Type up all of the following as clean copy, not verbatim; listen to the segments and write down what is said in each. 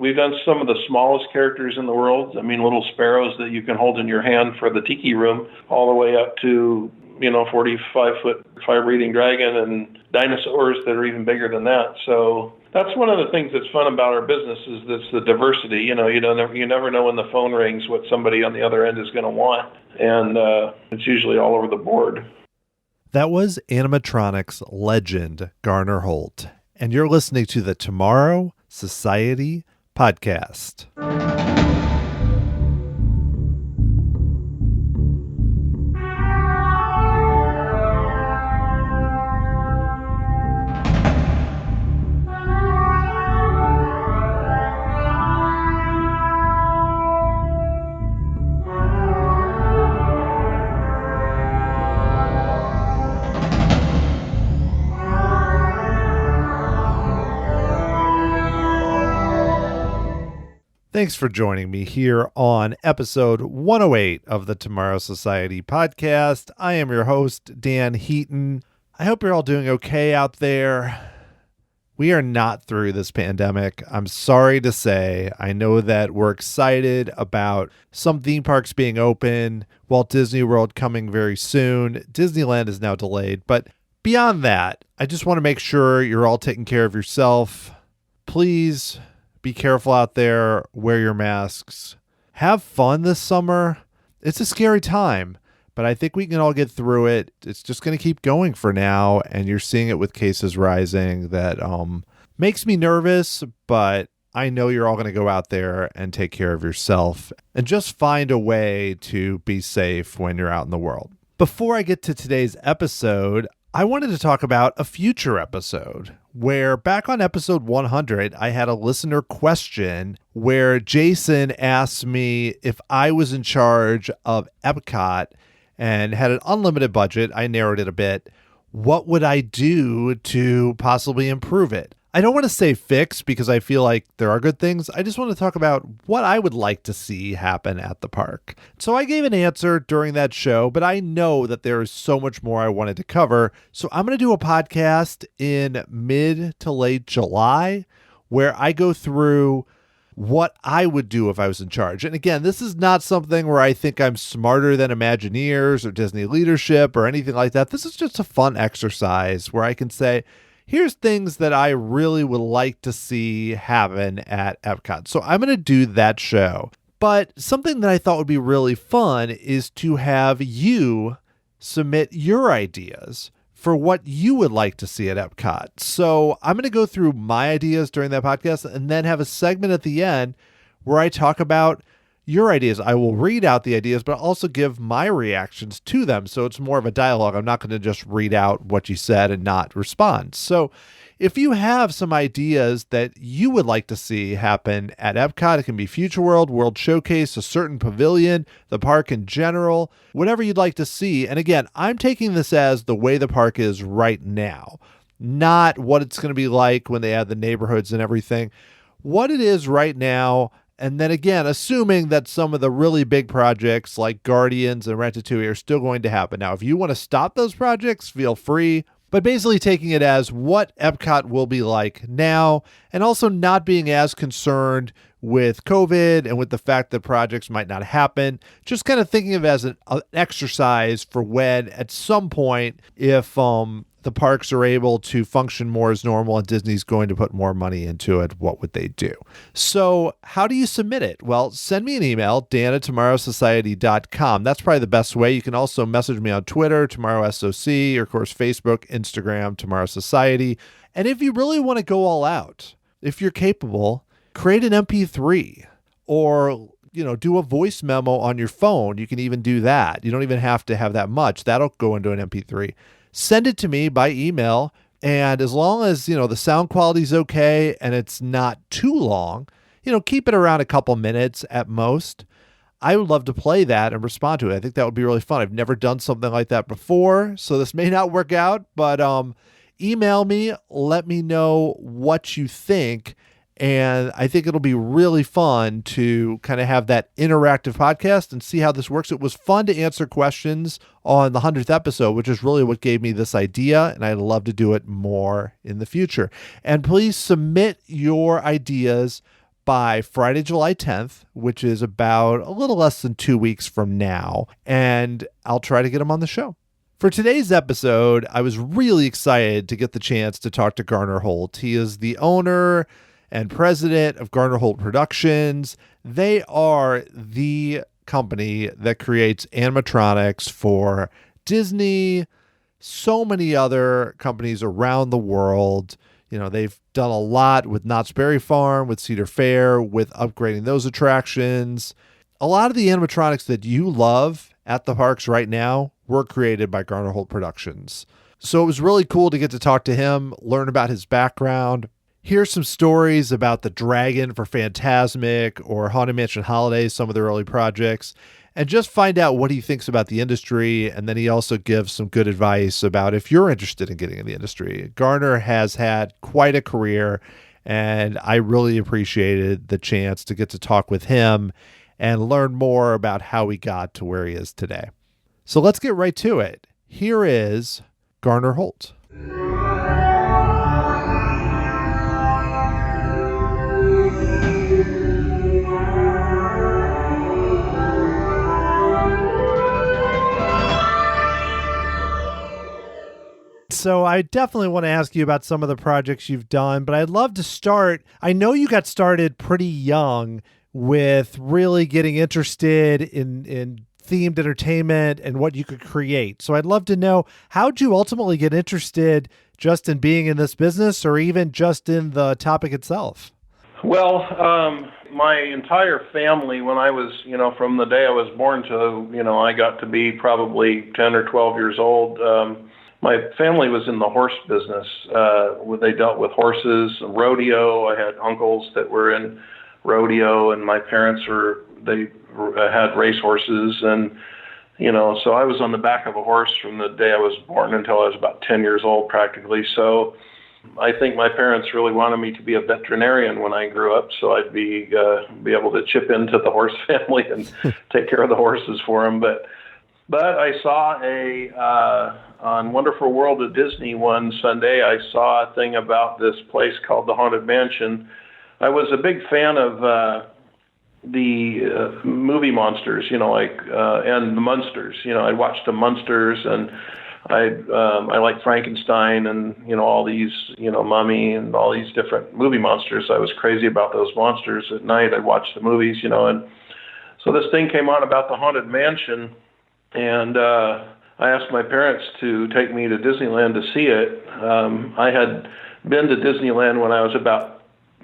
We've done some of the smallest characters in the world. I mean, little sparrows that you can hold in your hand for the tiki room, all the way up to, 45-foot fire-breathing dragon and dinosaurs that are even bigger than that. So that's one of the things that's fun about our business is this the diversity. You never know when the phone rings what somebody on the other end is going to want, and it's usually all over the board. That was animatronics legend Garner Holt, and you're listening to the Tomorrow Society podcast. Thanks for joining me here on episode 108 of the Tomorrow Society podcast. I am your host, Dan Heaton. I hope you're all doing okay out there. We are not through this pandemic. I'm sorry to say. I know that we're excited about some theme parks being open, Walt Disney World coming very soon. Disneyland is now delayed. But beyond that, I just want to make sure you're all taking care of yourself. Please be careful out there. Wear your masks. Have fun this summer. It's a scary time, but I think we can all get through it. It's just going to keep going for now, and you're seeing it with cases rising. That makes me nervous, but I know you're all going to go out there and take care of yourself and just find a way to be safe when you're out in the world. Before I get to today's episode, I wanted to talk about a future episode where back on episode 100, I had a listener question where Jason asked me if I was in charge of Epcot and had an unlimited budget. I narrowed it a bit. What would I do to possibly improve it? I don't want to say fix because I feel like there are good things. I just want to talk about what I would like to see happen at the park. So I gave an answer during that show, but I know that there is so much more I wanted to cover. So I'm going to do a podcast in mid to late July where I go through what I would do if I was in charge. And again, this is not something where I think I'm smarter than Imagineers or Disney leadership or anything like that. This is just a fun exercise where I can say, here's things that I really would like to see happen at Epcot. So I'm going to do that show. But something that I thought would be really fun is to have you submit your ideas for what you would like to see at Epcot. So I'm going to go through my ideas during that podcast and then have a segment at the end where I talk about your ideas. I will read out the ideas, but also give my reactions to them. So it's more of a dialogue. I'm not going to just read out what you said and not respond. So if you have some ideas that you would like to see happen at Epcot, it can be Future World, World Showcase, a certain pavilion, the park in general, whatever you'd like to see. And again, I'm taking this as the way the park is right now, not what it's going to be like when they add the neighborhoods and everything. What it is right now. And then again, assuming that some of the really big projects like Guardians and Ratatouille are still going to happen. Now, if you want to stop those projects, feel free. But basically taking it as what Epcot will be like now, and also not being as concerned with COVID and with the fact that projects might not happen. Just kind of thinking of it as an exercise for when at some point, if the parks are able to function more as normal and Disney's going to put more money into it, what would they do? So how do you submit it? Well, send me an email, dan@tomorrowsociety.com. That's probably the best way. You can also message me on Twitter, TomorrowSOC, or of course, Facebook, Instagram, Tomorrow Society. And if you really want to go all out, if you're capable, create an MP3 or do a voice memo on your phone. You can even do that. You don't even have to have that much. That'll go into an MP3. Send it to me by email. And as long as, the sound quality is okay and it's not too long, keep it around a couple minutes at most. I would love to play that and respond to it. I think that would be really fun. I've never done something like that before, so this may not work out, but email me, let me know what you think. And I think it'll be really fun to kind of have that interactive podcast and see how this works. It was fun to answer questions on the 100th episode, which is really what gave me this idea. And I'd love to do it more in the future. And please submit your ideas by Friday, July 10th, which is about a little less than 2 weeks from now, and I'll try to get him on the show. For today's episode, I was really excited to get the chance to talk to Garner Holt. He is the owner and president of Garner Holt Productions. They are the company that creates animatronics for Disney, so many other companies around the world. You know, they've done a lot with Knott's Berry Farm, with Cedar Fair, with upgrading those attractions. A lot of the animatronics that you love at the parks right now were created by Garner Holt Productions. So it was really cool to get to talk to him, learn about his background, hear some stories about the Dragon for Fantasmic or Haunted Mansion Holidays, some of the early projects, and just find out what he thinks about the industry. And then he also gives some good advice about if you're interested in getting in the industry. Garner has had quite a career, and I really appreciated the chance to get to talk with him and learn more about how he got to where he is today. So let's get right to it. Here is Garner Holt. So I definitely want to ask you about some of the projects you've done, but I'd love to start. I know you got started pretty young with really getting interested in themed entertainment and what you could create. So I'd love to know, how'd you ultimately get interested just in being in this business or even just in the topic itself? Well, my entire family, when I was, from the day I was born to, I got to be probably 10 or 12 years old, my family was in the horse business. Where they dealt with horses, rodeo. I had uncles that were in rodeo, and my parents had race horses, and so I was on the back of a horse from the day I was born until I was about 10 years old practically. So I think my parents really wanted me to be a veterinarian when I grew up, so I'd be able to chip into the horse family and take care of the horses for them. But I saw on Wonderful World at Disney one Sunday, I saw a thing about this place called the Haunted Mansion. I was a big fan of the movie monsters, and the Munsters. I watched the Munsters, and I like Frankenstein and, all these, Mummy and all these different movie monsters. I was crazy about those monsters. At night I'd watch the movies, and so this thing came on about the Haunted Mansion, and I asked my parents to take me to Disneyland to see it. I had been to Disneyland when I was about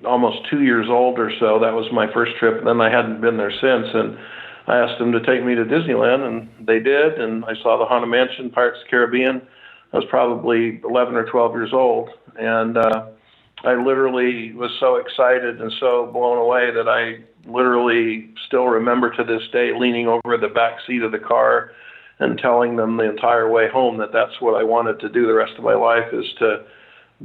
almost 2 years old or so. That was my first trip, and then I hadn't been there since. And I asked them to take me to Disneyland, and they did. And I saw the Haunted Mansion, Pirates of the Caribbean. I was probably 11 or 12 years old. And I literally was so excited and so blown away that I literally still remember to this day leaning over the back seat of the car and telling them the entire way home that that's what I wanted to do the rest of my life, is to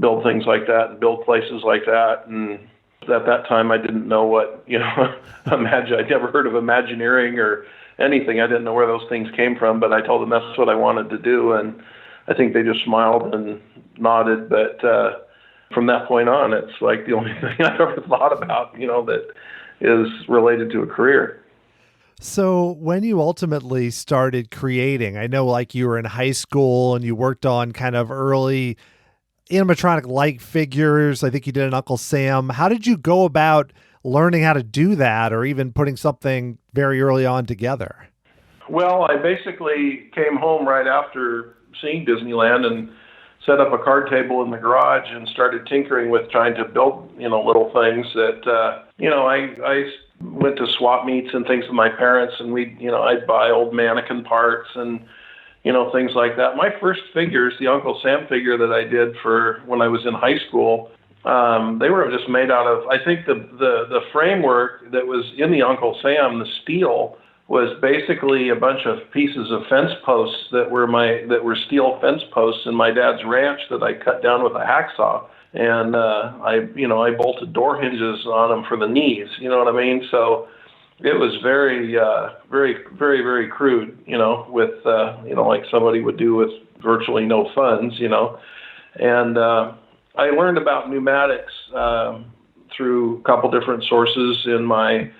build things like that and build places like that. And at that time, I didn't know what, I'd never heard of Imagineering or anything. I didn't know where those things came from, but I told them that's what I wanted to do. And I think they just smiled and nodded. But from that point on, it's like the only thing I've ever thought about, that is related to a career. So when you ultimately started creating, I know like you were in high school and you worked on kind of early animatronic-like figures. I think you did an Uncle Sam. How did you go about learning how to do that, or even putting something very early on together? Well, I basically came home right after seeing Disneyland and set up a card table in the garage and started tinkering with trying to build, little things that, I went to swap meets and things with my parents, and I'd buy old mannequin parts and, things like that. My first figures, the Uncle Sam figure that I did for when I was in high school, they were just made out of, I think the framework that was in the Uncle Sam, the steel, was basically a bunch of pieces of fence posts that were steel fence posts in my dad's ranch that I cut down with a hacksaw. And I bolted door hinges on them for the knees, you know what I mean? So it was very, very, very, very crude, with, like somebody would do with virtually no funds, And I learned about pneumatics through a couple different sources. In my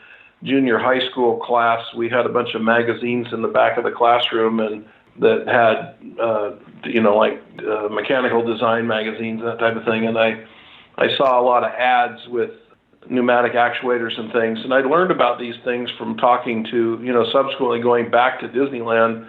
junior high school class, we had a bunch of magazines in the back of the classroom, and that had, mechanical design magazines, that type of thing. And I saw a lot of ads with pneumatic actuators and things. And I learned about these things from talking to, subsequently going back to Disneyland.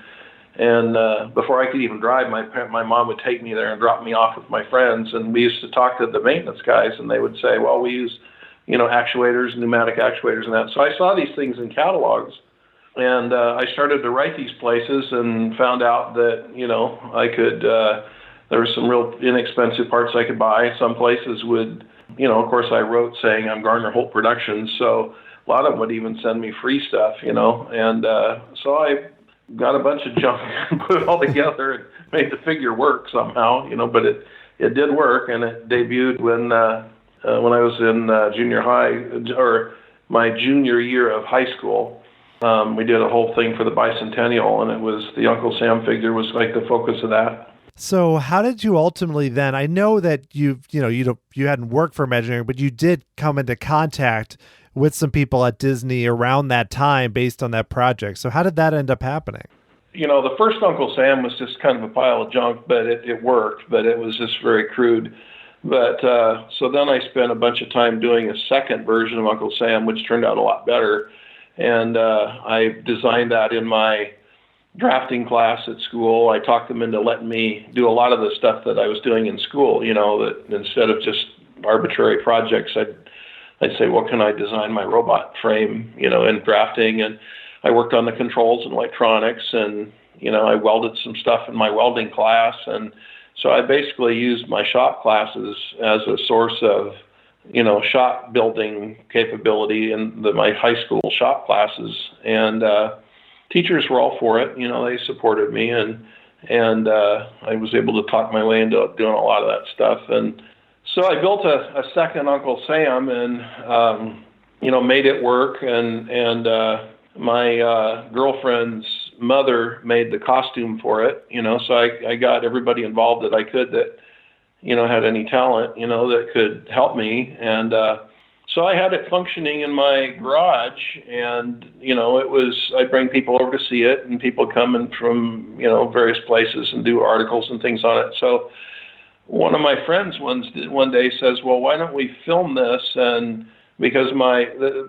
And before I could even drive, my mom would take me there and drop me off with my friends. And we used to talk to the maintenance guys, and they would say, well, we use, actuators, pneumatic actuators and that. So I saw these things in catalogs. And I started to write these places and found out that, I could, there were some real inexpensive parts I could buy. Some places would, of course I wrote saying I'm Garner Holt Productions, so a lot of them would even send me free stuff, And so I got a bunch of junk and put it all together and made the figure work somehow, but it did work, and it debuted when I was in junior high, or my junior year of high school. We did a whole thing for the bicentennial, and it was the Uncle Sam figure was like the focus of that. So how did you ultimately then, I know that you hadn't worked for Imagineering, but you did come into contact with some people at Disney around that time based on that project. So how did that end up happening? The first Uncle Sam was just kind of a pile of junk, but it worked, but it was just very crude. But so then I spent a bunch of time doing a second version of Uncle Sam, which turned out a lot better. And I designed that in my drafting class at school. I talked them into letting me do a lot of the stuff that I was doing in school, that instead of just arbitrary projects, I'd say, well, can I design my robot frame, in drafting? And I worked on the controls and electronics, and, I welded some stuff in my welding class. And so I basically used my shop classes as a source of, shop building capability in my high school shop classes. And teachers were all for it. They supported me, and I was able to talk my way into doing a lot of that stuff. And so I built a second Uncle Sam, and made it work. And my girlfriend's mother made the costume for it. So I got everybody involved that I could that had any talent, that could help me. And so I had it functioning in my garage, and, I'd bring people over to see it, and people coming from, various places and do articles and things on it. So one of my friends one day says, well, why don't we film this? And because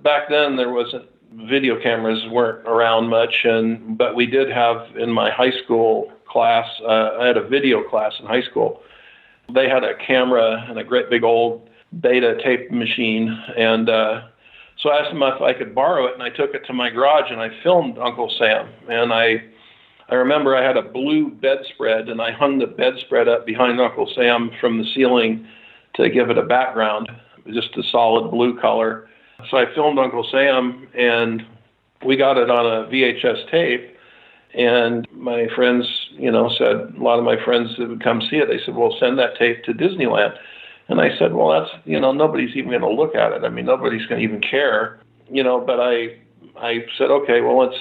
back then there wasn't, video cameras weren't around much, but we did have in my high school class, I had a video class in high school. They had a camera and a great big old Beta tape machine, and so I asked them if I could borrow it, and I took it to my garage and I filmed Uncle Sam. And I remember I had a blue bedspread, and I hung the bedspread up behind Uncle Sam from the ceiling to give it a background, just a solid blue color. So I filmed Uncle Sam, and we got it on a VHS tape. And my friends, said, a lot of my friends that would come see it, they said, well, send that tape to Disneyland. And I said, well, that's, nobody's even going to look at it. I mean, nobody's going to even care, but I said, okay, well, let's,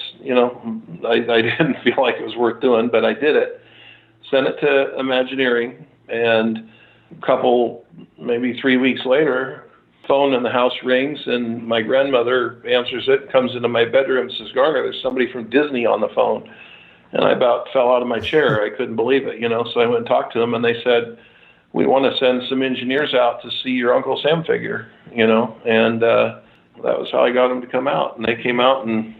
I didn't feel like it was worth doing, but I did it. Sent it to Imagineering, and a couple, maybe 3 weeks later, phone in the house rings, and my grandmother answers it, comes into my bedroom and says, Garner, there's somebody from Disney on the phone. And I about fell out of my chair. I couldn't believe it, so I went and talked to them, and they said, we want to send some engineers out to see your Uncle Sam figure, and that was how I got them to come out. And they came out and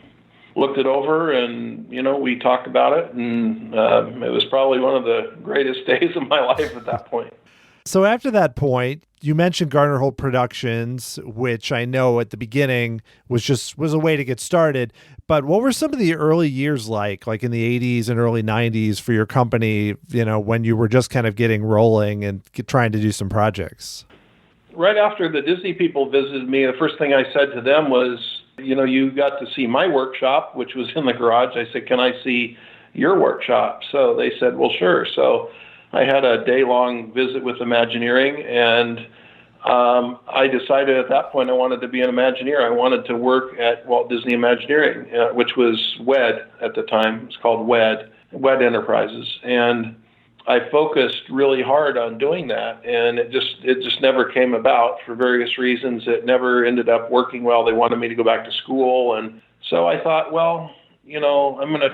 looked it over, and, we talked about it, and it was probably one of the greatest days of my life at that point. So after that point, you mentioned Garner Holt Productions, which I know at the beginning was a way to get started. But what were some of the early years like in the 80s and early 90s for your company, when you were just kind of getting rolling and trying to do some projects? Right after the Disney people visited me, the first thing I said to them was, you got to see my workshop, which was in the garage. I said, can I see your workshop? So they said, well, sure. So I had a day-long visit with Imagineering, and I decided at that point I wanted to be an Imagineer. I wanted to work at Walt Disney Imagineering, which was WED at the time. It was called WED Enterprises. And I focused really hard on doing that, and it just never came about for various reasons. It never ended up working well. They wanted me to go back to school, and so I thought, well, I'm going to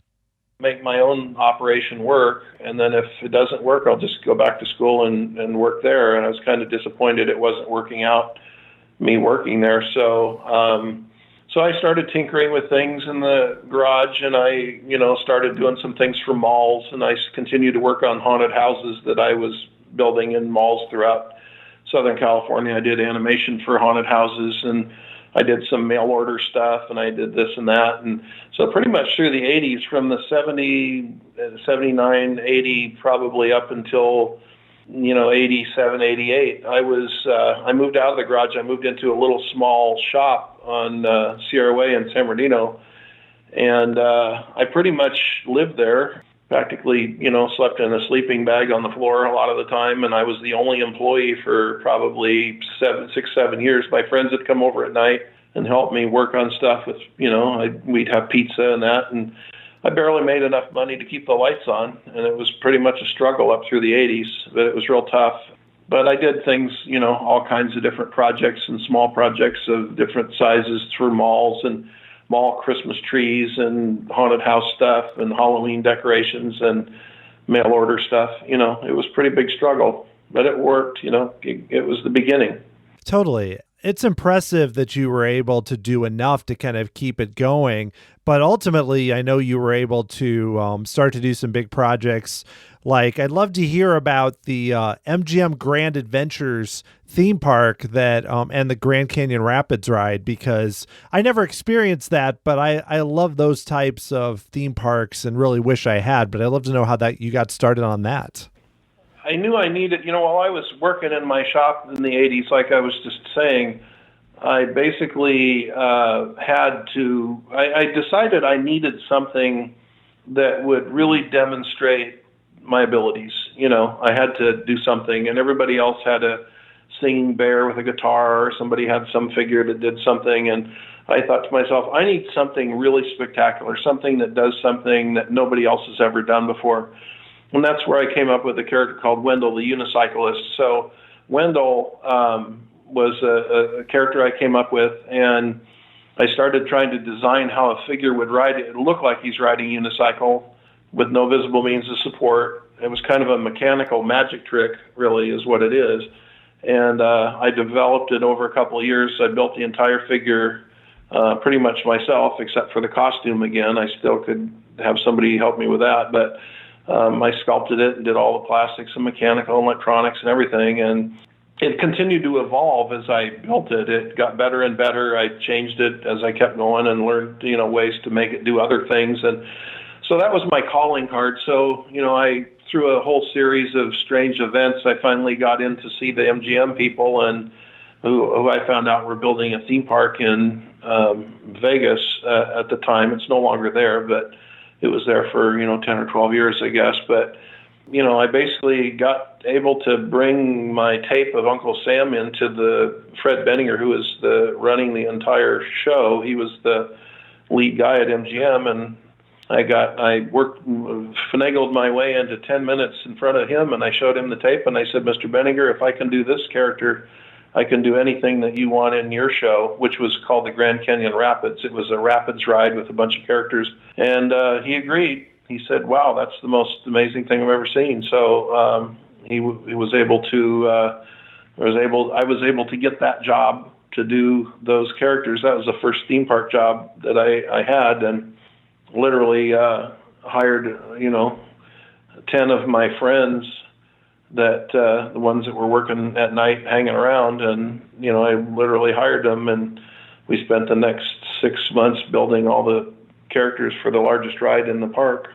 make my own operation work, and then if it doesn't work, I'll just go back to school and work there. And I was kind of disappointed it wasn't working out, me working there. So I started tinkering with things in the garage, and I, started doing some things for malls, and I continued to work on haunted houses that I was building in malls throughout Southern California. I did animation for haunted houses, and I did some mail order stuff, and I did this and that. And so pretty much through the 80s, from the 79, 80, probably up until 87, 88, I moved out of the garage. I moved into a little small shop on Sierra Way in San Bernardino, and I pretty much lived there, practically, slept in a sleeping bag on the floor a lot of the time, and I was the only employee for probably 7 years. My friends would come over at night and help me work on stuff with, we'd have pizza and that, and I barely made enough money to keep the lights on, and it was pretty much a struggle up through the 80s, but it was real tough. But I did things, all kinds of different projects and small projects of different sizes for malls and mall Christmas trees and haunted house stuff and Halloween decorations and mail order stuff. It was a pretty big struggle, but it worked. It was the beginning. Totally. It's impressive that you were able to do enough to kind of keep it going. But ultimately, I know you were able to start to do some big projects. Like, I'd love to hear about the MGM Grand Adventures theme park that and the Grand Canyon Rapids ride, because I never experienced that, but I love those types of theme parks and really wish I had. But I'd love to know how that you got started on that. I knew I needed, while I was working in my shop in the 80s, like I was just saying, I basically I decided I needed something that would really demonstrate my abilities. I had to do something, and everybody else had a singing bear with a guitar, or somebody had some figure that did something, and I thought to myself, I need something really spectacular, something that does something that nobody else has ever done before. And that's where I came up with a character called Wendell, the unicyclist. So Wendell was a character I came up with, and I started trying to design how a figure would ride. It looked like he's riding a unicycle with no visible means of support. It was kind of a mechanical magic trick, really, is what it is. And I developed it over a couple of years. I built the entire figure pretty much myself, except for the costume again. I still could have somebody help me with that, but I sculpted it and did all the plastics and mechanical and electronics and everything, and it continued to evolve as I built it. It got better and better. I changed it as I kept going and learned, ways to make it do other things, and so that was my calling card. So, I through a whole series of strange events, I finally got in to see the MGM people, and who I found out were building a theme park in Vegas at the time. It's no longer there, but it was there for, 10 or 12 years, I guess. But, I basically got able to bring my tape of Uncle Sam into the Fred Benninger, who was running the entire show. He was the lead guy at MGM, and I finagled my way into 10 minutes in front of him, and I showed him the tape, and I said, Mr. Benninger, if I can do this character, I can do anything that you want in your show, which was called the Grand Canyon Rapids. It was a rapids ride with a bunch of characters. And he agreed. He said, wow, that's the most amazing thing I've ever seen. So he was able to, I was able to get that job to do those characters. That was the first theme park job that I had, and literally hired, 10 of my friends that the ones that were working at night hanging around, and I literally hired them, and we spent the next 6 months building all the characters for the largest ride in the park.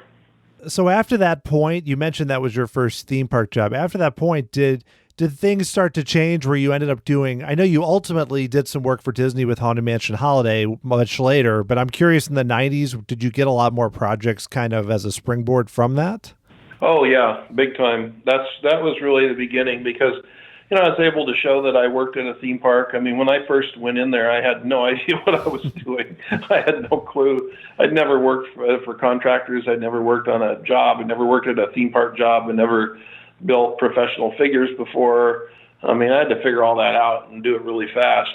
So after that point, you mentioned that was your first theme park job. After that point, did things start to change where you ended up doing, I know you ultimately did some work for Disney with Haunted Mansion Holiday much later, but I'm curious, in the 90s, did you get a lot more projects kind of as a springboard from that? Oh yeah, big time. That was really the beginning, because I was able to show that I worked at a theme park. I mean, when I first went in there, I had no idea what I was doing. I had no clue. I'd never worked for contractors. I'd never worked on a job. I'd never worked at a theme park job. I never built professional figures before. I mean, I had to figure all that out and do it really fast,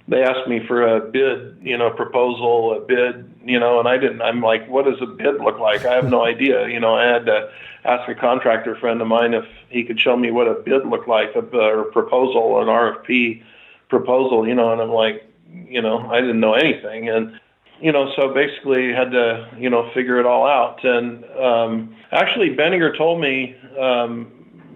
They asked me for a bid, proposal, a bid, and I'm like, what does a bid look like? I have no idea. I had to ask a contractor friend of mine if he could show me what a bid looked like, a proposal, an RFP proposal, and I'm like, I didn't know anything. And, so basically had to, figure it all out. And actually, Benninger told me,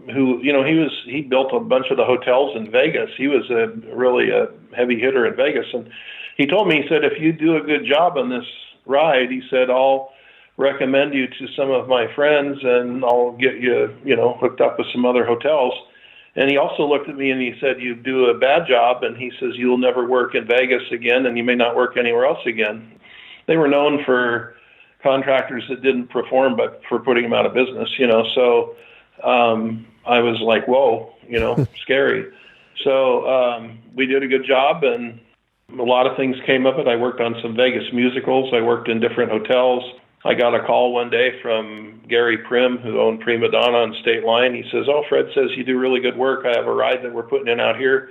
he built a bunch of the hotels in Vegas. He was really a heavy hitter in Vegas. And he told me, he said, if you do a good job on this ride, he said, I'll recommend you to some of my friends and I'll get you, hooked up with some other hotels. And he also looked at me and he said, you do a bad job. And he says, you'll never work in Vegas again and you may not work anywhere else again. They were known for contractors that didn't perform, but for putting them out of business, so I was like, whoa, scary. So we did a good job, and a lot of things came of it. I worked on some Vegas musicals. I worked in different hotels. I got a call one day from Gary Prim, who owned Prima Donna on State Line. He says, oh, Fred says you do really good work. I have a ride that we're putting in out here,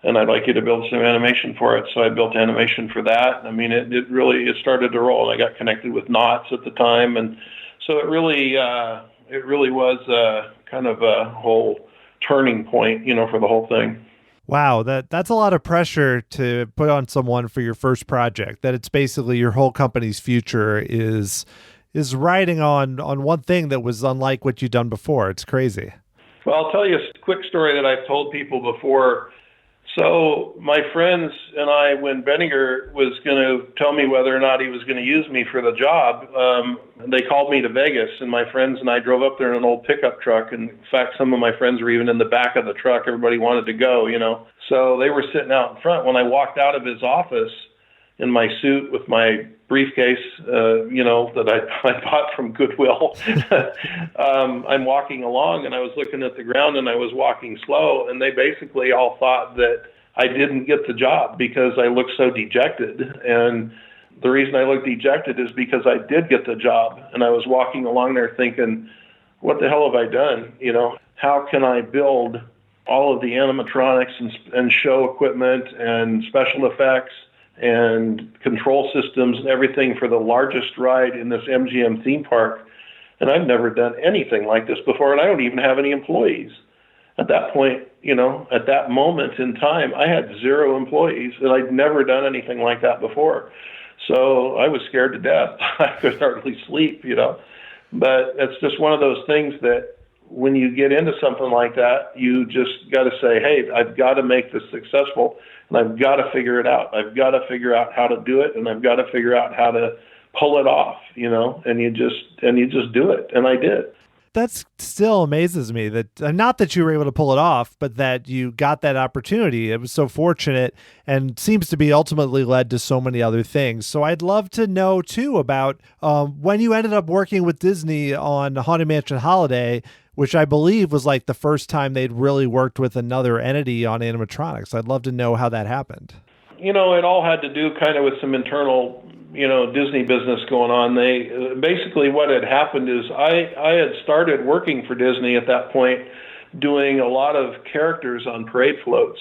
and I'd like you to build some animation for it. So I built animation for that. I mean, it really started to roll. I got connected with Knott's at the time, and so it really was kind of a whole turning point, for the whole thing. Wow, that's a lot of pressure to put on someone for your first project, that it's basically your whole company's future is riding on one thing that was unlike what you'd done before. It's crazy. Well, I'll tell you a quick story that I've told people before. So my friends and I, when Benninger was going to tell me whether or not he was going to use me for the job, they called me to Vegas, and my friends and I drove up there in an old pickup truck. And in fact, some of my friends were even in the back of the truck. Everybody wanted to go, So they were sitting out in front. When I walked out of his office in my suit with my briefcase, that I bought from Goodwill, I'm walking along and I was looking at the ground and I was walking slow, and they basically all thought that I didn't get the job because I looked so dejected. And the reason I looked dejected is because I did get the job, and I was walking along there thinking, what the hell have I done? How can I build all of the animatronics and show equipment and special effects and control systems and everything for the largest ride in this MGM theme park? And I've never done anything like this before, and I don't even have any employees. At that point, at that moment in time, I had 0 employees, and I'd never done anything like that before. So I was scared to death. I could hardly sleep, But it's just one of those things that when you get into something like that, you just got to say, hey, I've got to make this successful, and I've got to figure it out. I've got to figure out how to do it, and I've got to figure out how to pull it off, and you just do it. And I did. That still amazes me that not that you were able to pull it off, but that you got that opportunity. It was so fortunate and seems to be ultimately led to so many other things. So I'd love to know too about when you ended up working with Disney on Haunted Mansion Holiday, which I believe was like the first time they'd really worked with another entity on animatronics. I'd love to know how that happened. It all had to do kind of with some internal Disney business going on. They basically, what had happened is I had started working for Disney at that point, doing a lot of characters on parade floats.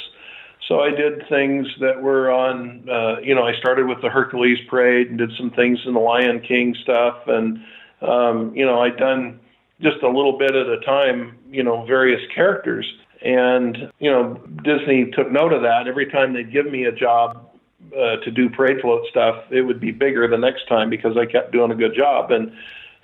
So I did things that were on, I started with the Hercules parade and did some things in the Lion King stuff. And, I'd done just a little bit at a time, various characters. And, Disney took note of that. Every time they'd give me a job to do parade float stuff, it would be bigger the next time because I kept doing a good job, and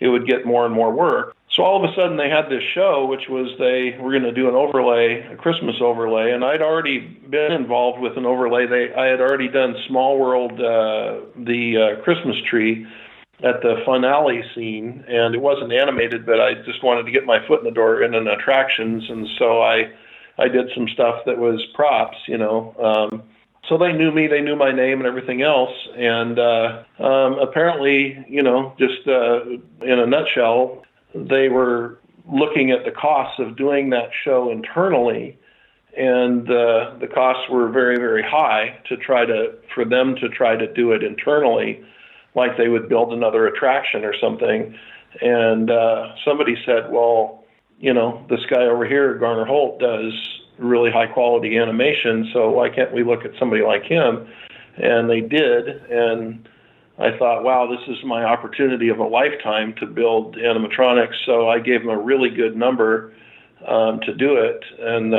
it would get more and more work. So all of a sudden they had this show, which was they were going to do an overlay, a Christmas overlay, and I'd already been involved with an overlay. I had already done Small World, the Christmas tree at the finale scene, and it wasn't animated, but I just wanted to get my foot in the door in an attractions, and so I did some stuff that was props, So they knew me, they knew my name and everything else. And apparently, just in a nutshell, they were looking at the costs of doing that show internally, and the costs were very, very high for them to try to do it internally, like they would build another attraction or something. And somebody said, well, this guy over here, Garner Holt, does really high quality animation, so why can't we look at somebody like him? And they did, and I thought, wow, this is my opportunity of a lifetime to build animatronics. So I gave them a really good number to do it, and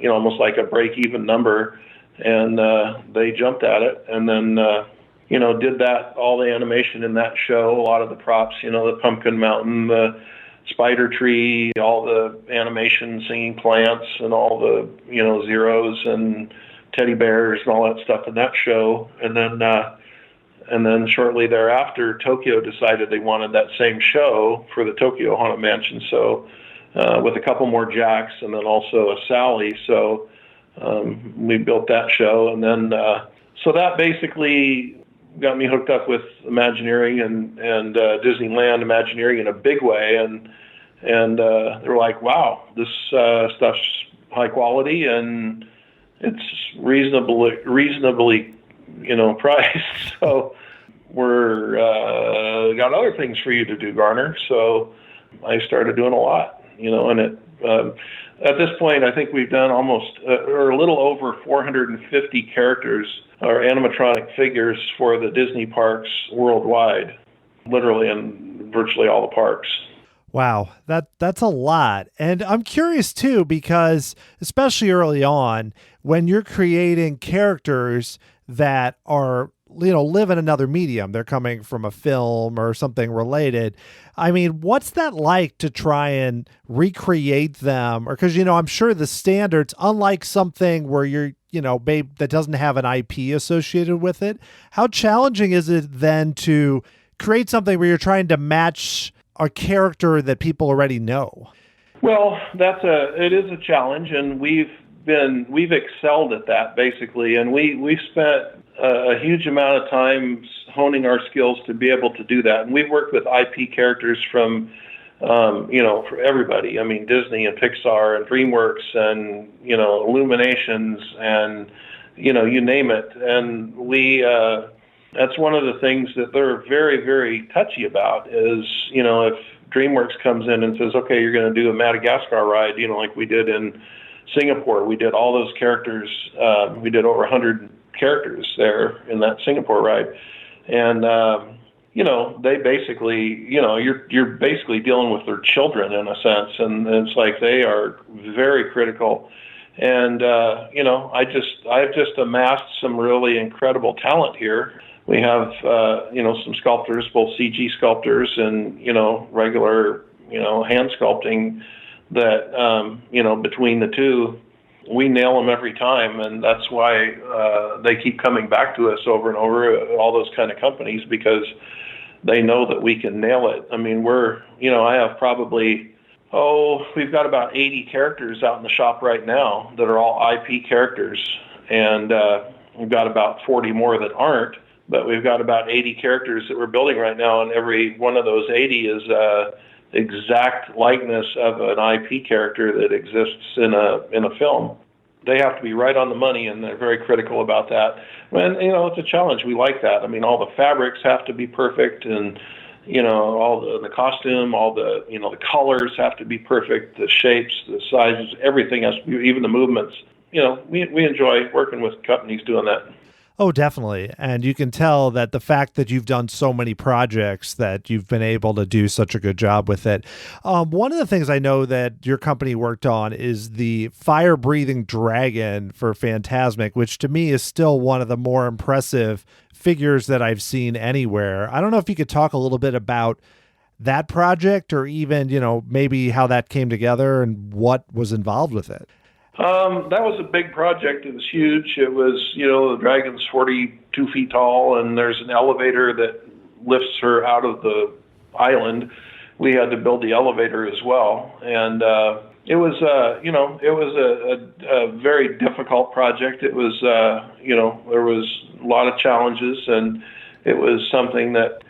almost like a break-even number, and they jumped at it, and then did all the animation in that show, a lot of the props, the Pumpkin Mountain, the spider tree, all the animation, singing plants, and all the zeros and teddy bears and all that stuff in that show, and then shortly thereafter, Tokyo decided they wanted that same show for the Tokyo Haunted Mansion, so with a couple more Jacks and then also a Sally. So we built that show, and then so that basically got me hooked up with Imagineering and Disneyland Imagineering in a big way, and they were like, wow, this stuff's high quality and it's reasonably priced. So we're got other things for you to do, Garner. So I started doing a lot, and it at this point I think we've done almost or a little over 450 characters or animatronic figures for the Disney parks worldwide, literally in virtually all the parks. Wow, that's a lot. And I'm curious too, because especially early on, when you're creating characters that are, live in another medium, they're coming from a film or something related. I mean, what's that like to try and recreate them? Or because, I'm sure the standards, unlike something where you're, that doesn't have an IP associated with it, how challenging is it then to create something where you're trying to match a character that people already know? Well, it is a challenge, and we've excelled at that basically, and we spent a huge amount of time honing our skills to be able to do that. And we've worked with IP characters from for everybody. I mean, Disney and Pixar and DreamWorks and Illuminations and you name it. And we that's one of the things that they're very, very touchy about is, if DreamWorks comes in and says, okay, you're going to do a Madagascar ride, like we did in Singapore. We did all those characters. We did over 100 characters there in that Singapore ride. And, they basically, you're basically dealing with their children in a sense. And it's like they are very critical. And, I've just amassed some really incredible talent here. We have, some sculptors, both CG sculptors and, regular, hand sculpting that, between the two, we nail them every time. And that's why they keep coming back to us over and over, all those kind of companies, because they know that we can nail it. I mean, I have probably, we've got about 80 characters out in the shop right now that are all IP characters. And we've got about 40 more that aren't. But we've got about 80 characters that we're building right now, and every one of those 80 is exact likeness of an IP character that exists in a film. They have to be right on the money, and they're very critical about that. And it's a challenge. We like that. I mean, all the fabrics have to be perfect, and all the costume, all the the colors have to be perfect, the shapes, the sizes, everything has to be, even the movements. We enjoy working with companies doing that. Oh, definitely. And you can tell that the fact that you've done so many projects that you've been able to do such a good job with it. One of the things I know that your company worked on is the fire-breathing dragon for Fantasmic, which to me is still one of the more impressive figures that I've seen anywhere. I don't know if you could talk a little bit about that project or even, maybe how that came together and what was involved with it. That was a big project. It was huge. It was, the dragon's 42 feet tall, and there's an elevator that lifts her out of the island. We had to build the elevator as well. And it was, a very difficult project. It was, there was a lot of challenges, and it was something that,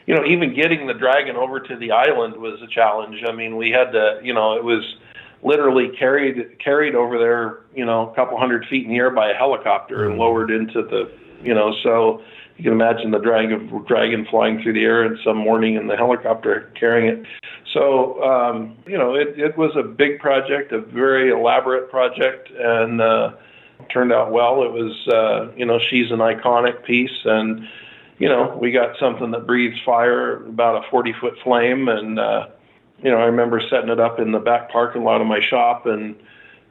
even getting the dragon over to the island was a challenge. I mean, we had to, it was literally carried over there, a couple hundred feet in the air by a helicopter and lowered into the, so you can imagine the dragon flying through the air and some morning in the helicopter carrying it. So, it was a big project, a very elaborate project, and turned out well. It was, she's an iconic piece, and, we got something that breathes fire, about a 40-foot flame, and, I remember setting it up in the back parking lot of my shop and,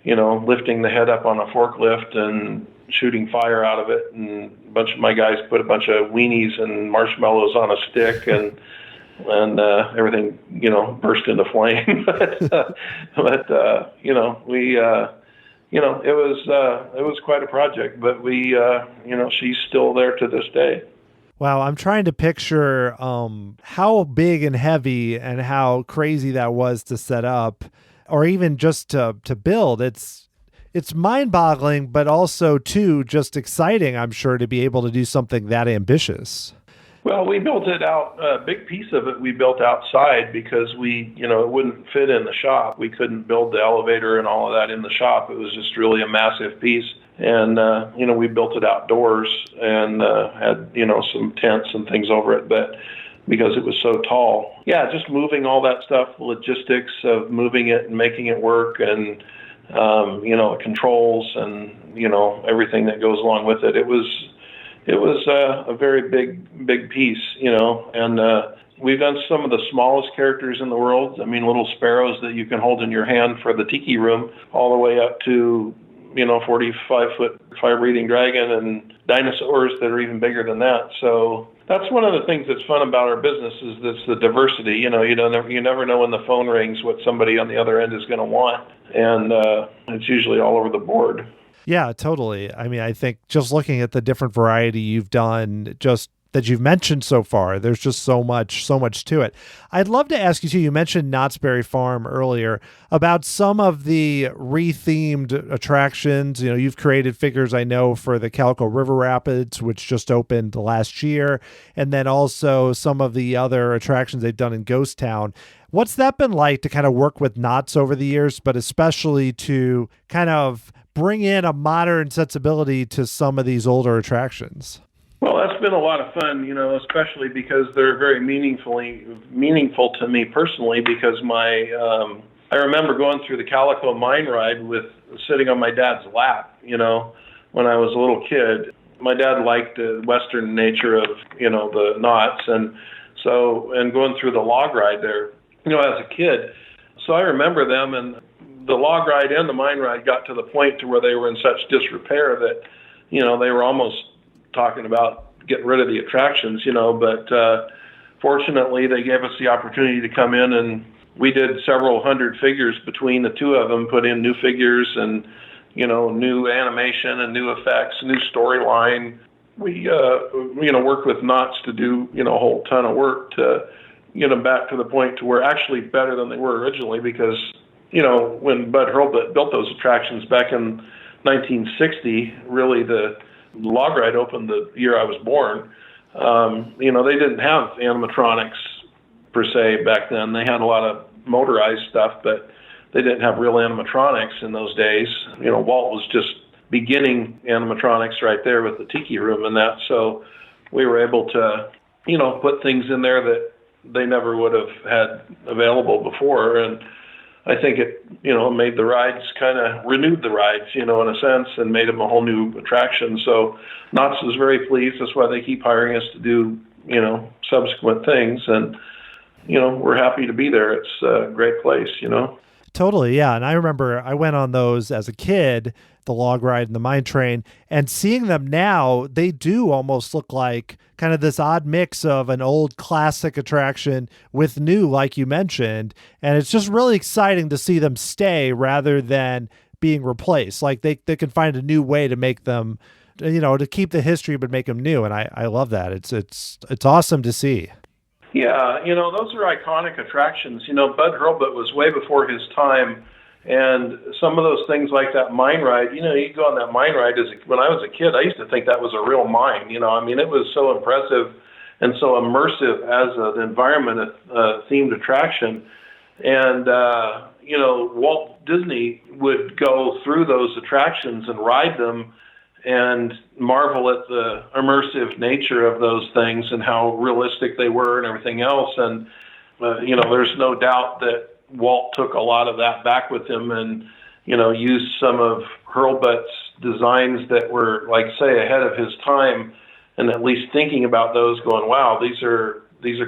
lifting the head up on a forklift and shooting fire out of it. And a bunch of my guys put a bunch of weenies and marshmallows on a stick, and everything, burst into flame. It was quite a project, but she's still there to this day. Wow, I'm trying to picture how big and heavy and how crazy that was to set up, or even just to build. It's mind-boggling, but also too just exciting, I'm sure, to be able to do something that ambitious. Well, we built it out. A big piece of it we built outside because it wouldn't fit in the shop. We couldn't build the elevator and all of that in the shop. It was just really a massive piece. And, we built it outdoors and had, some tents and things over it, but because it was so tall. Yeah, just moving all that stuff, logistics of moving it and making it work, and, controls and, everything that goes along with it. It was a very big piece, and we've done some of the smallest characters in the world. I mean, little sparrows that you can hold in your hand for the tiki room, all the way up to 45-foot fire-breathing dragon and dinosaurs that are even bigger than that. So that's one of the things that's fun about our business is this the diversity. You never know when the phone rings what somebody on the other end is going to want, and it's usually all over the board. Yeah, totally. I mean, I think just looking at the different variety you've done, just that you've mentioned so far, there's just so much to it. I'd love to ask you too, you mentioned Knott's Berry Farm earlier, about some of the rethemed attractions. You've created figures, I know, for the Calico River Rapids, which just opened last year, and then also some of the other attractions they've done in Ghost Town. What's that been like to kind of work with Knott's over the years, but especially to kind of bring in a modern sensibility to some of these older attractions? Well, that's been a lot of fun, especially because they're very meaningful to me personally, because I remember going through the Calico Mine Ride sitting on my dad's lap, when I was a little kid. My dad liked the Western nature of, the knots, and going through the log ride there, as a kid. So I remember them, and the log ride and the mine ride got to the point to where they were in such disrepair that, they were almost talking about getting rid of the attractions, but fortunately they gave us the opportunity to come in, and we did several hundred figures between the two of them, put in new figures and, new animation and new effects, new storyline. We, worked with Knott's to do, a whole ton of work to get them back to the point to where actually better than they were originally, because, when Bud Hurlbut built those attractions back in 1960, really the log ride opened the year I was born. They didn't have animatronics per se back then. They had a lot of motorized stuff, but they didn't have real animatronics in those days. Walt was just beginning animatronics right there with the tiki room and that. So we were able to, put things in there that they never would have had available before. And I think it, made the rides renewed the rides, in a sense, and made them a whole new attraction. So Knott's is very pleased. That's why they keep hiring us to do, subsequent things. And, we're happy to be there. It's a great place, Totally, yeah. And I remember I went on those as a kid, the log ride and the mine train, and seeing them now, they do almost look like kind of this odd mix of an old classic attraction with new, like you mentioned. And it's just really exciting to see them stay rather than being replaced. Like they can find a new way to make them, to keep the history but make them new. And I love that. It's awesome to see. Yeah, those are iconic attractions. Bud Hurlbut was way before his time, and some of those things like that mine ride, you go on that mine ride when I was a kid, I used to think that was a real mine, it was so impressive and so immersive as an environment, a themed attraction. And, Walt Disney would go through those attractions and ride them and marvel at the immersive nature of those things and how realistic they were and everything else. And, there's no doubt that Walt took a lot of that back with him and, used some of Hurlbut's designs that were, like, say, ahead of his time, and at least thinking about those going, wow, these are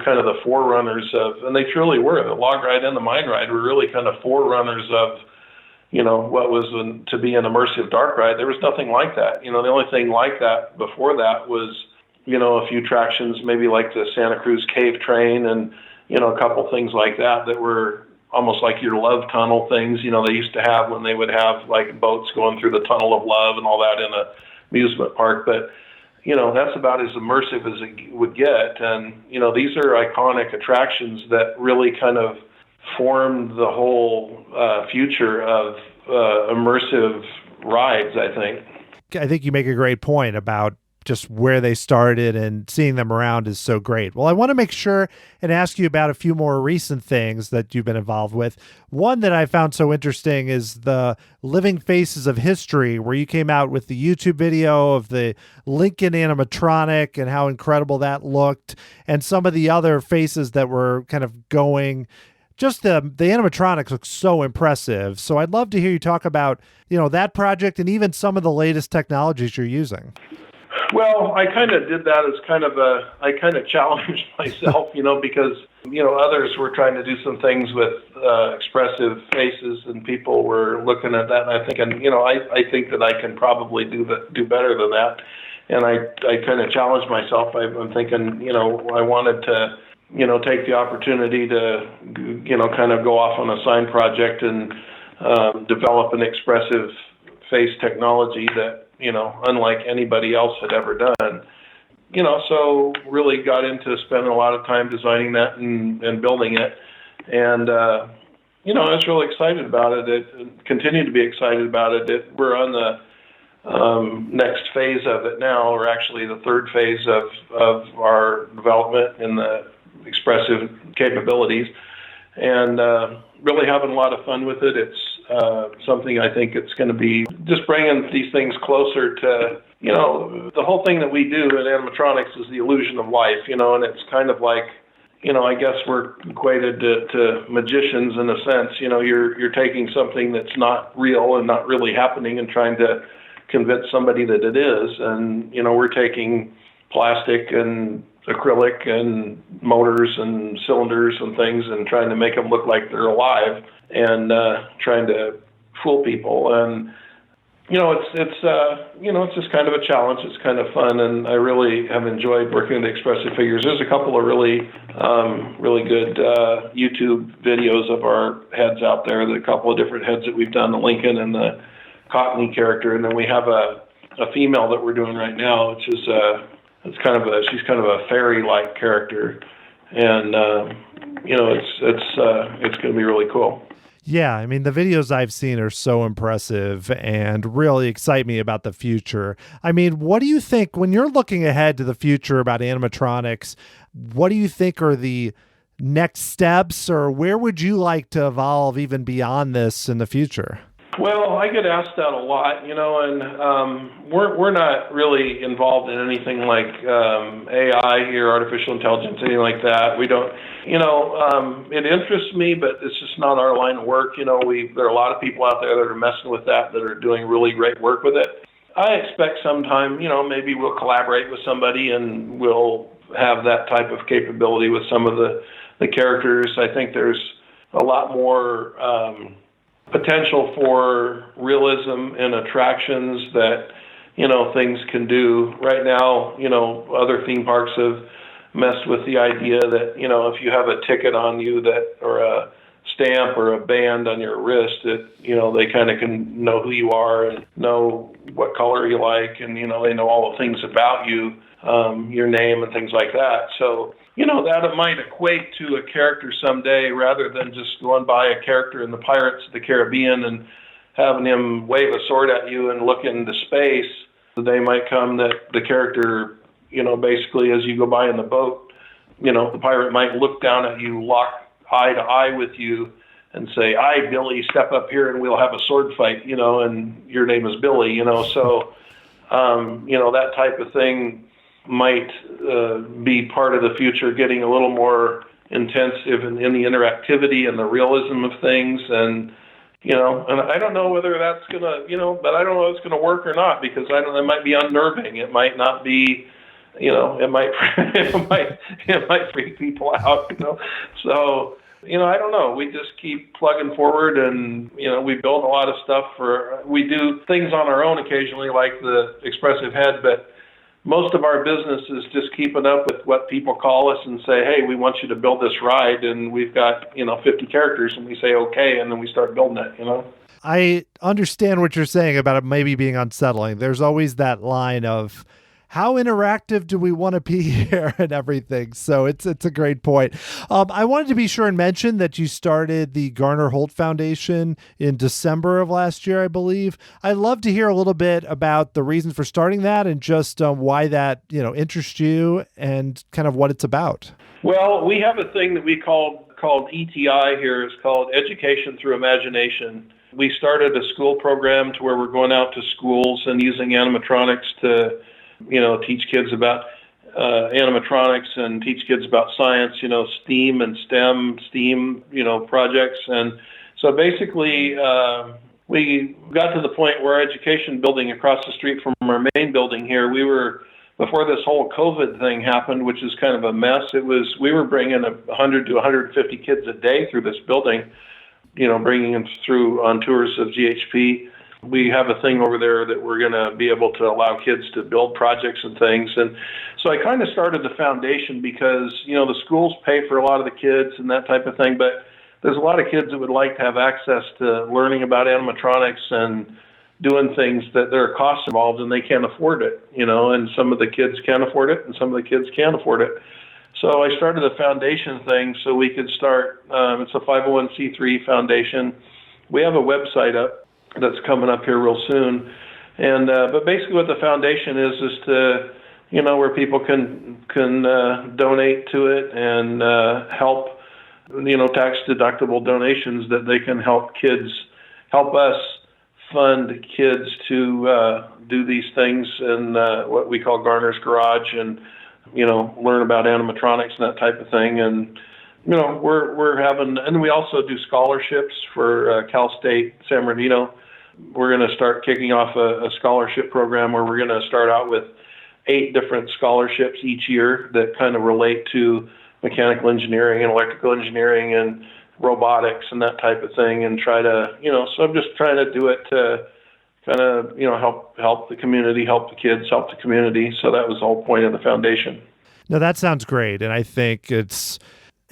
kind of the forerunners of, and they truly were, the log ride and the mine ride were really kind of forerunners of, what was to be an immersive dark ride. There was nothing like that. The only thing like that before that was, a few attractions, maybe like the Santa Cruz Cave Train and, a couple things like that were almost like your love tunnel things, they used to have when they would have like boats going through the tunnel of love and all that in a amusement park. But, that's about as immersive as it would get. And, these are iconic attractions that really kind of formed the whole future of immersive rides, I think. I think you make a great point about just where they started, and seeing them around is so great. Well, I want to make sure and ask you about a few more recent things that you've been involved with. One that I found so interesting is the Living Faces of History, where you came out with the YouTube video of the Lincoln animatronic and how incredible that looked, and some of the other faces that were kind of going. Just the animatronics look so impressive. So I'd love to hear you talk about, that project and even some of the latest technologies you're using. Well, I kind of did that as I kind of challenged myself, because, others were trying to do some things with expressive faces, and people were looking at that, and I think that I can probably do better than that. And I kind of challenged myself. I'm thinking, I wanted to, take the opportunity to, kind of go off on a side project and develop an expressive face technology that, unlike anybody else had ever done. So really got into spending a lot of time designing that and building it. And, I was really excited about it. Continued to be excited about it. We're on the next phase of it now, or actually the third phase of our development in the expressive capabilities, and really having a lot of fun with it. It's something I think it's going to be just bringing these things closer to, the whole thing that we do in animatronics is the illusion of life, and it's kind of like, I guess we're equated to magicians in a sense. You're taking something that's not real and not really happening and trying to convince somebody that it is. And, we're taking plastic and acrylic and motors and cylinders and things and trying to make them look like they're alive and trying to fool people. And, it's just kind of a challenge. It's kind of fun, and I really have enjoyed working with the expressive figures. There's a couple of really good YouTube videos of our heads out there, the couple of different heads that we've done, the Lincoln and the Cockney character. And then we have a female that we're doing right now, which is she's kind of a fairy-like character, and it's going to be really cool. Yeah, I mean, the videos I've seen are so impressive and really excite me about the future. I mean, what do you think when you're looking ahead to the future about animatronics? What do you think are the next steps, or where would you like to evolve even beyond this in the future? Well, I get asked that a lot, and we're not really involved in anything like AI here, artificial intelligence, anything like that. We don't, it interests me, but it's just not our line of work. There are a lot of people out there that are messing with that are doing really great work with it. I expect sometime, maybe we'll collaborate with somebody and we'll have that type of capability with some of the characters. I think there's a lot more potential for realism in attractions that, things can do. Right now, other theme parks have messed with the idea that, if you have a ticket on you or a stamp or a band on your wrist, that, they kind of can know who you are and know what color you like, and, they know all the things about you, your name and things like that. So, that it might equate to a character someday, rather than just going by a character in the Pirates of the Caribbean and having him wave a sword at you and look into space. The day might come that the character basically as you go by in the boat, the pirate might look down at you, lock eye to eye with you, and say, "Aye, Billy, step up here and we'll have a sword fight," and your name is Billy, So, that type of thing might be part of the future, getting a little more intensive in the interactivity and the realism of things. And, and I don't know whether that's going to, but I don't know if it's going to work or not, because it might be unnerving. It might not be, it might, it might freak people out, So, I don't know. We just keep plugging forward, and, we build a lot of stuff we do things on our own occasionally, like the Expressive Head, but most of our business is just keeping up with what people call us and say, "Hey, we want you to build this ride," and we've got, 50 characters, and we say, "Okay," and then we start building it, I understand what you're saying about it maybe being unsettling. There's always that line of, how interactive do we want to be here and everything? So it's a great point. I wanted to be sure and mention that you started the Garner Holt Foundation in December of last year, I believe. I'd love to hear a little bit about the reason for starting that and just why that interests you and kind of what it's about. Well, we have a thing that we called ETI here. It's called Education Through Imagination. We started a school program to where we're going out to schools and using animatronics to teach kids about animatronics and teach kids about science, STEAM and STEM, projects. And so basically, we got to the point where our education building across the street from our main building here, before this whole COVID thing happened, which is kind of a mess, we were bringing 100 to 150 kids a day through this building, bringing them through on tours of GHP. We have a thing over there that we're going to be able to allow kids to build projects and things. And so I kind of started the foundation because, the schools pay for a lot of the kids and that type of thing, but there's a lot of kids that would like to have access to learning about animatronics and doing things that there are costs involved and they can't afford it, and some of the kids can afford it and some of the kids can't afford it. So I started the foundation thing so we could start, it's a 501c3 foundation. We have a website up that's coming up here real soon. And but basically what the foundation is to, where people can donate to it and help, tax deductible donations that they can help us fund kids to do these things in what we call Garner's Garage and, learn about animatronics and that type of thing. And, we're having, and we also do scholarships for Cal State San Bernardino. We're going to start kicking off a scholarship program where we're going to start out with 8 different scholarships each year that kind of relate to mechanical engineering and electrical engineering and robotics and that type of thing, and try to, so I'm just trying to do it to kind of, help the community, help the kids, help the community. So that was the whole point of the foundation. No, that sounds great. And I think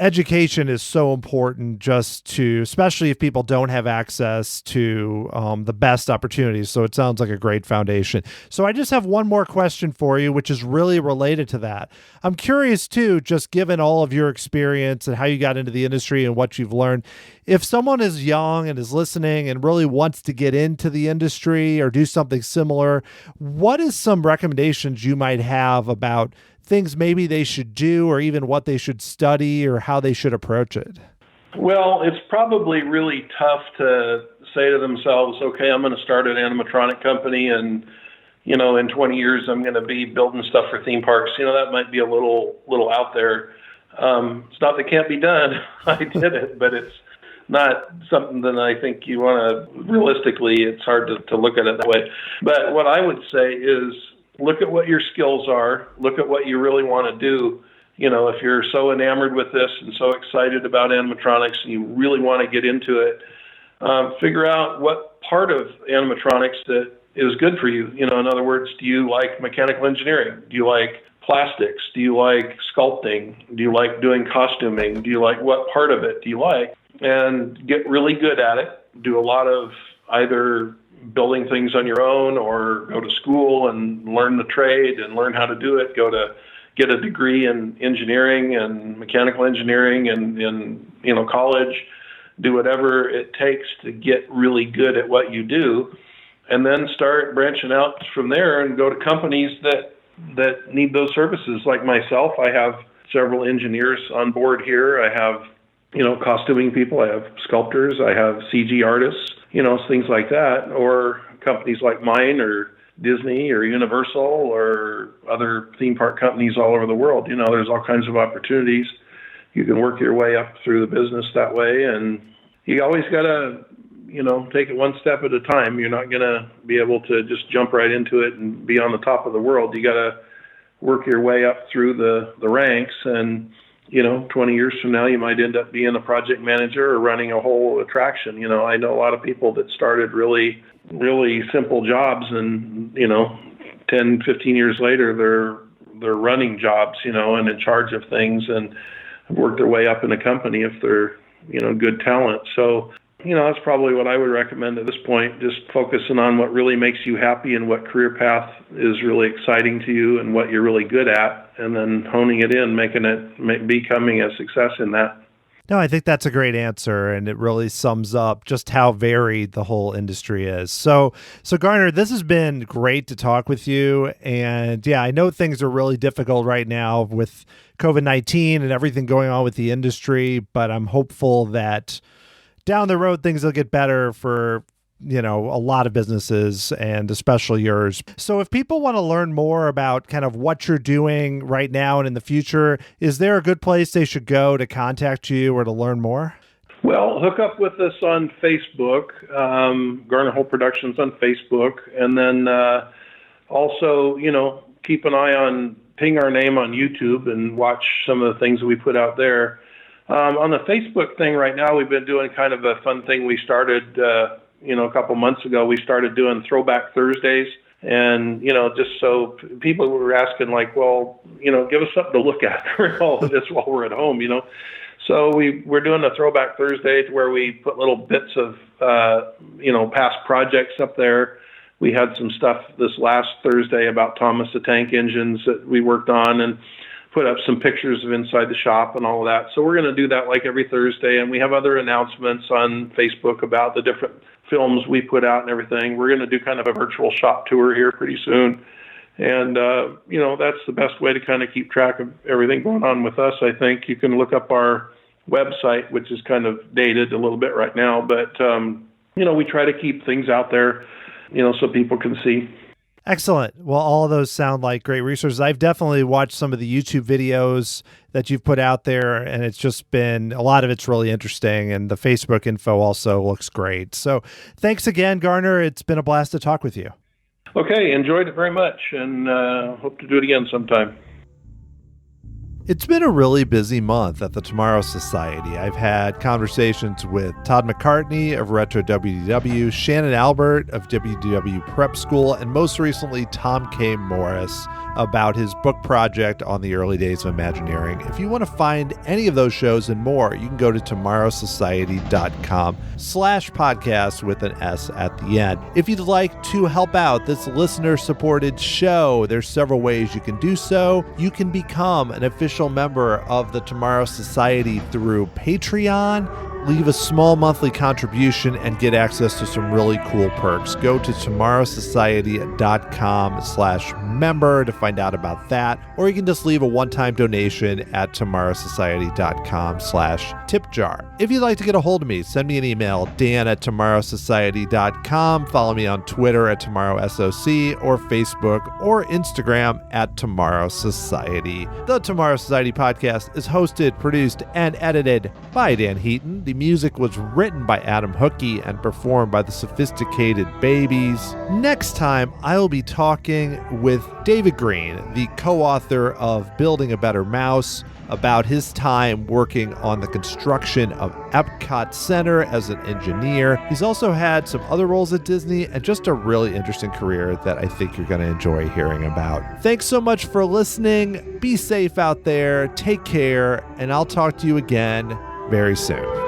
education is so important especially if people don't have access to the best opportunities. So it sounds like a great foundation. So I just have one more question for you, which is really related to that. I'm curious too, just given all of your experience and how you got into the industry and what you've learned, if someone is young and is listening and really wants to get into the industry or do something similar, what is some recommendations you might have about things maybe they should do, or even what they should study, or how they should approach it? Well, it's probably really tough to say to themselves, okay, I'm going to start an animatronic company and, in 20 years I'm going to be building stuff for theme parks. That might be a little out there. It's not that it can't be done. I did it, but it's not something that I think you want to, realistically, it's hard to look at it that way. But what I would say is, look at what your skills are. Look at what you really want to do. If you're so enamored with this and so excited about animatronics and you really want to get into it, figure out what part of animatronics that is good for you. In other words, do you like mechanical engineering? Do you like plastics? Do you like sculpting? Do you like doing costuming? Do you like, what part of it do you like? And get really good at it. Do a lot of either building things on your own or go to school and learn the trade and learn how to do it. Get a degree in engineering and mechanical engineering and in college. Do whatever it takes to get really good at what you do, and then start branching out from there and go to companies that that need those services. Like myself, I have several engineers on board here. I have, costuming people. I have sculptors. I have CG artists, things like that. Or companies like mine or Disney or Universal or other theme park companies all over the world. There's all kinds of opportunities. You can work your way up through the business that way, and you always got to, take it one step at a time. You're not going to be able to just jump right into it and be on the top of the world. You got to work your way up through the ranks, and 20 years from now, you might end up being a project manager or running a whole attraction. I know a lot of people that started really, really simple jobs, and 10, 15 years later, they're running jobs, and in charge of things, and work their way up in a company if they're good talent. So that's probably what I would recommend at this point, just focusing on what really makes you happy and what career path is really exciting to you and what you're really good at, and then honing it in, becoming a success in that. No, I think that's a great answer, and it really sums up just how varied the whole industry is. So Garner, this has been great to talk with you, and yeah, I know things are really difficult right now with COVID-19 and everything going on with the industry, but I'm hopeful that down the road things will get better for a lot of businesses, and especially yours. So if people want to learn more about kind of what you're doing right now and in the future, is there a good place they should go to contact you or to learn more? Well, hook up with us on Facebook, Garner Holt Productions on Facebook, and then also, keep an eye on, ping our name on YouTube and watch some of the things that we put out there. On the Facebook thing right now, we've been doing kind of a fun thing we started, a couple months ago. We started doing Throwback Thursdays, and, just so people were asking, like, well, give us something to look at for all of this while we're at home, So we're doing a Throwback Thursday to where we put little bits of, past projects up there. We had some stuff this last Thursday about Thomas the Tank Engines that we worked on, and put up some pictures of inside the shop and all of that. So we're going to do that like every Thursday, and we have other announcements on Facebook about the different films we put out and everything. We're going to do kind of a virtual shop tour here pretty soon. And, that's the best way to kind of keep track of everything going on with us. I think you can look up our website, which is kind of dated a little bit right now, but, we try to keep things out there, so people can see. Excellent. Well, all of those sound like great resources. I've definitely watched some of the YouTube videos that you've put out there, and it's just been, a lot of it's really interesting, and the Facebook info also looks great. So thanks again, Garner. It's been a blast to talk with you. Okay, enjoyed it very much, and hope to do it again sometime. It's been a really busy month at the Tomorrow Society. I've had conversations with Todd McCartney of Retro WDW, Shannon Albert of WDW Prep School, and most recently Tom K. Morris about his book project on the early days of Imagineering. If you want to find any of those shows and more, you can go to tomorrowsociety.com/podcast with an S at the end. If you'd like to help out this listener-supported show, there's several ways you can do so. You can become an official member of the Tomorrow Society through Patreon. Leave a small monthly contribution and get access to some really cool perks. Go to tomorrowsociety.com/member to find out about that, or you can just leave a one-time donation at tomorrowsociety.com/tipjar. If you'd like to get a hold of me, send me an email, dan@tomorrowsociety.com. Follow me on Twitter at tomorrowsoc, or Facebook or Instagram at Tomorrow Society. The Tomorrow Society podcast is hosted, produced, and edited by Dan Heaton. The music was written by Adam Hookey and performed by the Sophisticated Babies. Next time, I'll be talking with David Green, the co-author of Building a Better Mouse, about his time working on the construction of Epcot Center as an engineer. He's also had some other roles at Disney and just a really interesting career that I think you're going to enjoy hearing about. Thanks so much for listening. Be safe out there. Take care, and I'll talk to you again very soon.